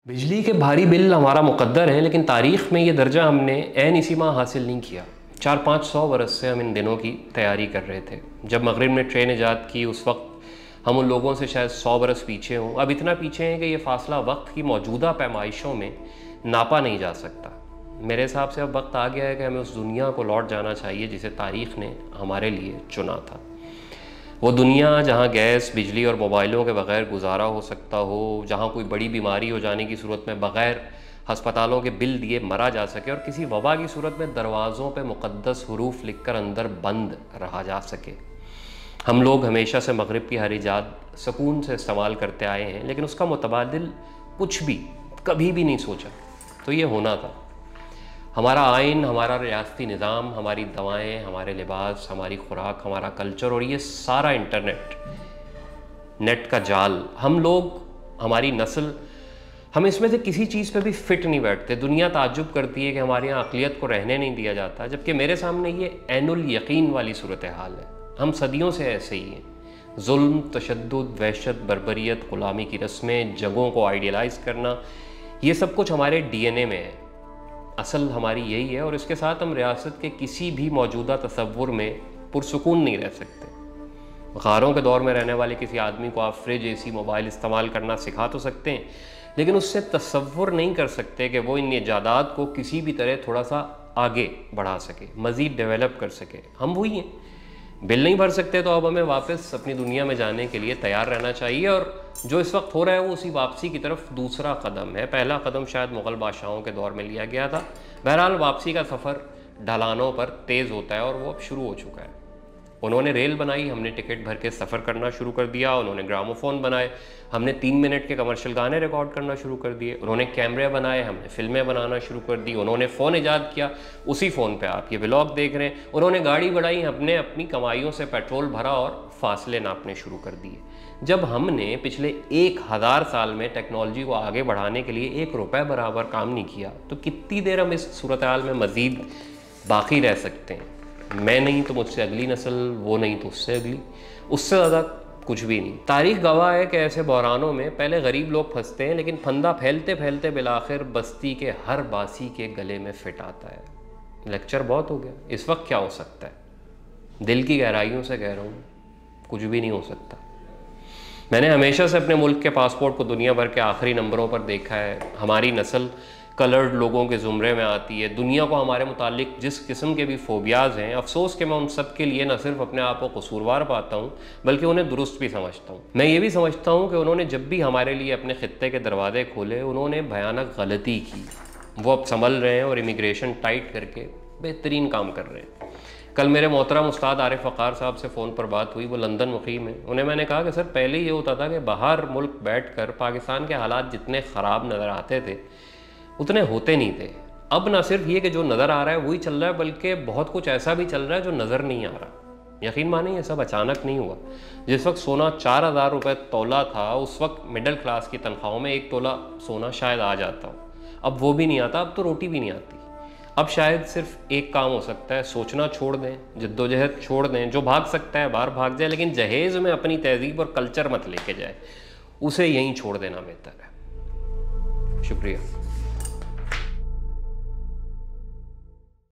बिजली के भारी बिल हमारा मुकद्दर है, लेकिन तारीख़ में ये दर्जा हमने ऐन इसी माह हासिल नहीं किया। 400-500 बरस से हम इन दिनों की तैयारी कर रहे थे। जब मगरिब ने ट्रेन ईजाद की उस वक्त हम उन लोगों से शायद 100 बरस पीछे हों। अब इतना पीछे हैं कि ये फ़ासला वक्त की मौजूदा पैमाइशों में नापा नहीं जा सकता। मेरे हिसाब से अब वक्त आ गया है कि हमें उस दुनिया को लौट जाना चाहिए जिसे तारीख़ ने हमारे लिए चुना था। वो दुनिया जहाँ गैस, बिजली और मोबाइलों के बग़ैर गुजारा हो सकता हो, जहाँ कोई बड़ी बीमारी हो जाने की सूरत में बग़ैर हस्पतालों के बिल दिए मरा जा सके और किसी वबा की सूरत में दरवाज़ों पे मुक़द्दस हुरूफ लिखकर अंदर बंद रहा जा सके। हम लोग हमेशा से मगरिब की हर इजाद सुकून से इस्तेमाल करते आए हैं, लेकिन उसका मुतबादिल कुछ भी कभी भी नहीं सोचा। तो ये होना था। हमारा आइन, हमारा रियासती निज़ाम, हमारी दवाएं, हमारे लिबास, हमारी खुराक, हमारा कल्चर और ये सारा नेट का जाल, हम लोग, हमारी नस्ल, हम इसमें से किसी चीज़ पे भी फिट नहीं बैठते। दुनिया ताज्जुब करती है कि हमारे यहाँ अक़लियत को रहने नहीं दिया जाता, जबकि मेरे सामने ये ऐनुल यकीन वाली सूरत हाल है। हम सदियों से ऐसे ही हैं। जुल्म, तशद्दुद, वहशत, बर्बरियत, ग़ुलामी की रस्में, जगहों को आइडियलाइज़ करना, ये सब कुछ हमारे DNA में है। असल हमारी यही है और इसके साथ हम रियासत के किसी भी मौजूदा तसव्वुर में पुरसुकून नहीं रह सकते। गारों के दौर में रहने वाले किसी आदमी को आप फ्रिज, AC, मोबाइल इस्तेमाल करना सिखा तो सकते हैं, लेकिन उससे तसव्वुर नहीं कर सकते कि वो इन इजादात को किसी भी तरह थोड़ा सा आगे बढ़ा सके, मज़ीद डेवलप कर सके। हम वही हैं। बिल नहीं भर सकते तो अब हमें वापस अपनी दुनिया में जाने के लिए तैयार रहना चाहिए, और जो इस वक्त हो रहा है वो उसी वापसी की तरफ दूसरा कदम है। पहला कदम शायद मुग़ल बादशाहों के दौर में लिया गया था। बहरहाल वापसी का सफ़र ढलानों पर तेज़ होता है और वो अब शुरू हो चुका है। उन्होंने रेल बनाई, हमने टिकट भर के सफ़र करना शुरू कर दिया। उन्होंने ग्रामोफोन बनाए, हमने 3 मिनट के कमर्शियल गाने रिकॉर्ड करना शुरू कर दिए। उन्होंने कैमरे बनाए, हमने फिल्में बनाना शुरू कर दी। उन्होंने फ़ोन ईजाद किया, उसी फ़ोन पे आप ये व्लॉग देख रहे हैं। उन्होंने गाड़ी बढ़ाई, हमने अपनी कमाइयों से पेट्रोल भरा और फासले नापने शुरू कर दिए। जब हमने पिछले 1000 साल में टेक्नोलॉजी को आगे बढ़ाने के लिए 1 रुपये बराबर काम नहीं किया, तो कितनी देर हम इस सूरत हाल में मज़ीद बाकी रह सकते हैं? मैं नहीं तो मुझसे अगली नस्ल, वो नहीं तो उससे अगली, उससे ज़्यादा कुछ भी नहीं। तारीख़ गवाह है कि ऐसे बहरानों में पहले गरीब लोग फंसते हैं, लेकिन फंदा फैलते फैलते बिलाखिर बस्ती के हर बासी के गले में फिट आता है। लेक्चर बहुत हो गया। इस वक्त क्या हो सकता है? दिल की गहराइयों से कह रहा हूँ, कुछ भी नहीं हो सकता। मैंने हमेशा से अपने मुल्क के पासपोर्ट को दुनिया भर के आखिरी नंबरों पर देखा है। हमारी नस्ल कलर्ड लोगों के ज़ुमरे में आती है। दुनिया को हमारे मुतालिक जिस किस्म के भी फोबियाज़ हैं, अफसोस कि मैं उन सब के लिए न सिर्फ अपने आप को कसूरवार पाता हूँ, बल्कि उन्हें दुरुस्त भी समझता हूँ। मैं ये भी समझता हूँ कि उन्होंने जब भी हमारे लिए अपने ख़ित्ते के दरवाजे खोले, उन्होंने भयानक गलती की। वो अब संभल रहे हैं और इमिग्रेशन टाइट करके बेहतरीन काम कर रहे हैं। कल मेरे मोहतरम उस्ताद आरिफ वक़ार साहब से फ़ोन पर बात हुई। वो लंदन मुक़ीम है। उन्हें मैंने कहा कि सर, पहले ये होता था कि बाहर मुल्क बैठकर पाकिस्तान के हालात जितने ख़राब नज़र आते थे उतने होते नहीं थे। अब ना सिर्फ ये कि जो नज़र आ रहा है वही चल रहा है, बल्कि बहुत कुछ ऐसा भी चल रहा है जो नज़र नहीं आ रहा। यकीन मानिए, ये सब अचानक नहीं हुआ। जिस वक्त सोना 4000 रुपये तोला था, उस वक्त मिडिल क्लास की तनख्वाहों में 1 तोला सोना शायद आ जाता हो। अब वो भी नहीं आता। अब तो रोटी भी नहीं आती। अब शायद सिर्फ एक काम हो सकता है, सोचना छोड़ दें, जद्दोजहद छोड़ दें। जो भाग सकता है बाहर भाग जाए, लेकिन जहेज़ में अपनी तहज़ीब और कल्चर मत लेके जाए। उसे यहीं छोड़ देना बेहतर है। शुक्रिया।